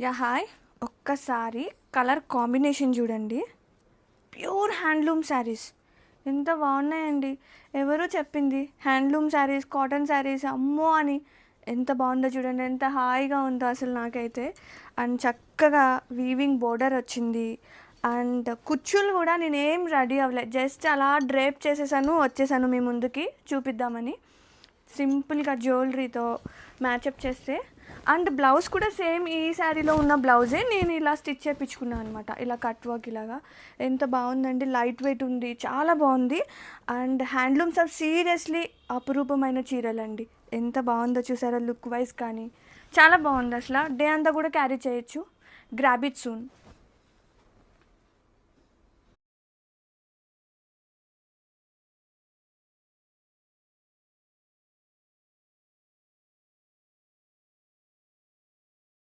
Yeah hi. ఒక్కసారి colour combination చూడండి. Pure handloom saris ఎంత బాగున్నాయండి. ఎవరో చెప్పింది హ్యాండ్లూమ్ శారీస్, కాటన్ శారీస్ అమ్మో అని. ఎంత బాగుందో చూడండి, ఎంత హాయిగా ఉందో అసలు నాకైతే. అండ్ చక్కగా వీవింగ్ బోర్డర్ వచ్చింది. అండ్ కుచ్చులు కూడా నేనేం రెడీ అవ్వలేదు, జస్ట్ అలా డ్రేప్ చేసేసాను, వచ్చేసాను మీ ముందుకి చూపిద్దామని. సింపుల్గా జ్యువెలరీతో మ్యాచప్ చేస్తే. అండ్ బ్లౌజ్ కూడా సేమ్ ఈ శారీలో ఉన్న బ్లౌజే నేను ఇలా స్టిచ్ చేయించుకున్నాను అనమాట, ఇలా కట్ వర్క్ ఇలాగా. ఎంత బాగుందండి, లైట్ వెయిట్ ఉంది, చాలా బాగుంది. అండ్ హ్యాండ్లూమ్స్ ఆఫ్ సీరియస్లీ అపురూపమైన చీరలండి. ఎంత బాగుందో చూసారా, లుక్ వైజ్ కానీ చాలా బాగుంది. అసలు డే అంతా కూడా క్యారీ చేయొచ్చు. Grab it soon.